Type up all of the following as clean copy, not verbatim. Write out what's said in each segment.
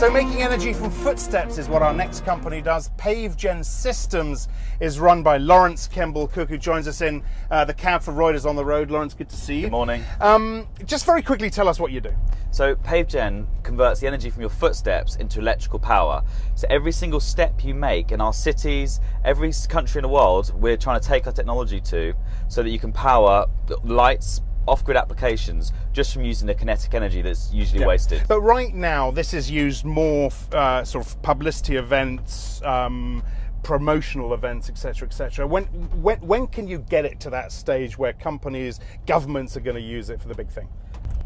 So making energy from footsteps is what our next company does. Pavegen Systems is run by Lawrence Kemble-Cook, who joins us in the cab for Reuters on the road. Lawrence, good to see you. Good morning. Just very quickly, tell us what you do. So Pavegen converts the energy from your footsteps into electrical power. So every single step you make in our cities, every country in the world, we're trying to take our technology to so that you can power lights, off-grid applications just from using the kinetic energy that's usually wasted. But right now, this is used more sort of publicity events, promotional events, etc., etc. When can you get it to that stage where companies, governments are going to use it for the big thing?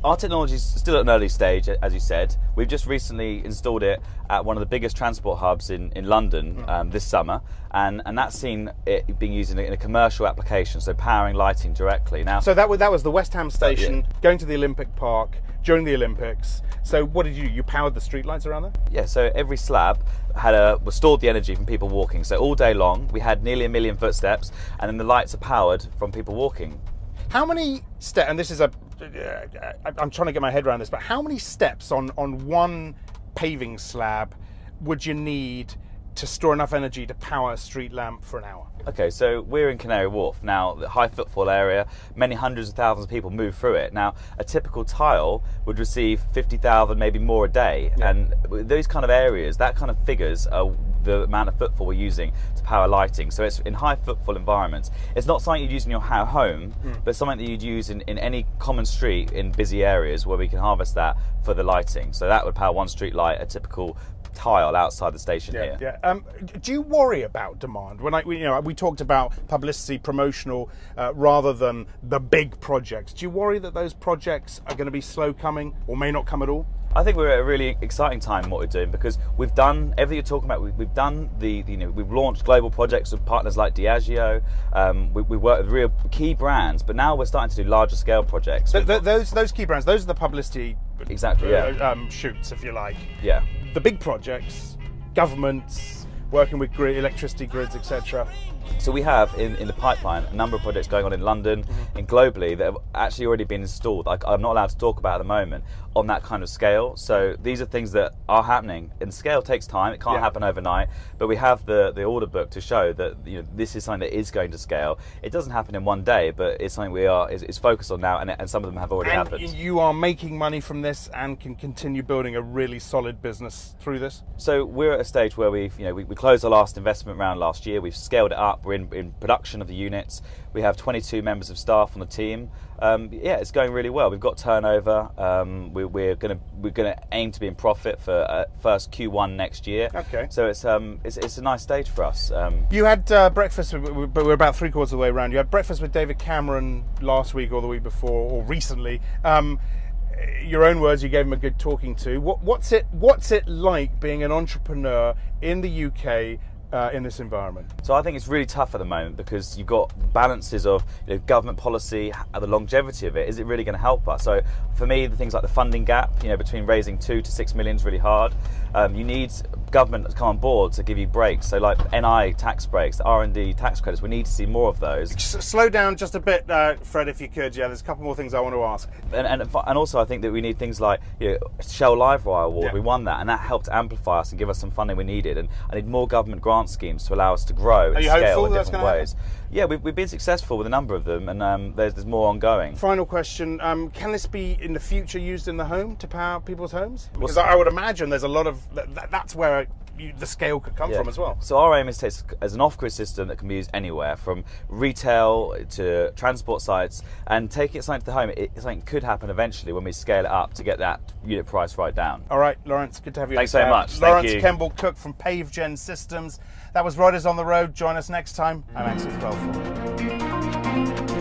Our technology is still at an early stage, as you said. We've just recently installed it at one of the biggest transport hubs in London this summer, and that's seen it being used in a commercial application, so powering lighting directly. Now, so that was the West Ham station, going to the Olympic Park during the Olympics. So what did you do? You powered the streetlights around there? Yeah, so every slab was stored the energy from people walking. So all day long, we had nearly 1 million footsteps, and then the lights are powered from people walking. How many steps, and this is I'm trying to get my head around this, but how many steps on one paving slab would you need to store enough energy to power a street lamp for an hour? Okay, so we're in Canary Wharf. Now, the high footfall area, many hundreds of thousands of people move through it. Now, a typical tile would receive 50,000, maybe more a day. Yeah. And those kind of areas, that kind of figures are the amount of footfall we're using to power lighting. So it's in high footfall environments. It's not something you'd use in your home, but something that you'd use in any common street in busy areas where we can harvest that for the lighting. So that would power one street light, a typical tile outside the station here. Yeah. Do you worry about demand? When we talked about publicity, promotional, rather than the big projects. Do you worry that those projects are going to be slow coming or may not come at all? I think we're at a really exciting time in what we're doing because we've done everything you're talking about. We've done we've launched global projects with partners like Diageo. We work with real key brands, but now we're starting to do larger scale projects. Those key brands, those are the publicity shoots, if you like. Yeah. The big projects, governments working with electricity grids, etc. So we have in the pipeline a number of projects going on in London and globally that have actually already been installed. I'm not allowed to talk about at the moment on that kind of scale. So these are things that are happening. And scale takes time. It can't happen overnight. But we have the order book to show that this is something that is going to scale. It doesn't happen in one day, but it's something is focused on now, and some of them have already happened. And you are making money from this and can continue building a really solid business through this? So we're at a stage where we closed our last investment round last year. We've scaled it up. We're in production of the units. We have 22 members of staff on the team. It's going really well. We've got turnover. We're going to aim to be in profit for first Q1 next year. Okay. So it's a nice stage for us. You had breakfast, but we're about 3/4 of the way around. You had breakfast with David Cameron last week or the week before or recently. Your own words, you gave him a good talking to. What's it like being an entrepreneur in the UK? In this environment? So I think it's really tough at the moment because you've got balances of government policy, the longevity of it. Is it really going to help us? So for me, the things like the funding gap, between raising 2 to 6 million is really hard. You need government to come on board to give you breaks. So like NI tax breaks, the R&D tax credits, we need to see more of those. Slow down just a bit, Fred, if you could. Yeah, there's a couple more things I want to ask. And also I think that we need things like Shell Livewire Award. Yeah. We won that, and that helped amplify us and give us some funding we needed. And I need more government grant schemes to allow us to grow and scale in different ways. Yeah, we've been successful with a number of them, and there's more ongoing. Final question: can this be in the future used in the home to power people's homes? Because I would imagine there's a lot of that's where the scale could come from as well. So our aim is to take it as an off-grid system that can be used anywhere, from retail to transport sites, and take it something to the home. Something could happen eventually when we scale it up to get that unit price right down. All right, Lawrence, good to have you. Thanks so much. Lawrence Kemble-Cook from Pavegen Systems. That was Reuters on the Road. Join us next time. I'm Axel Twelford.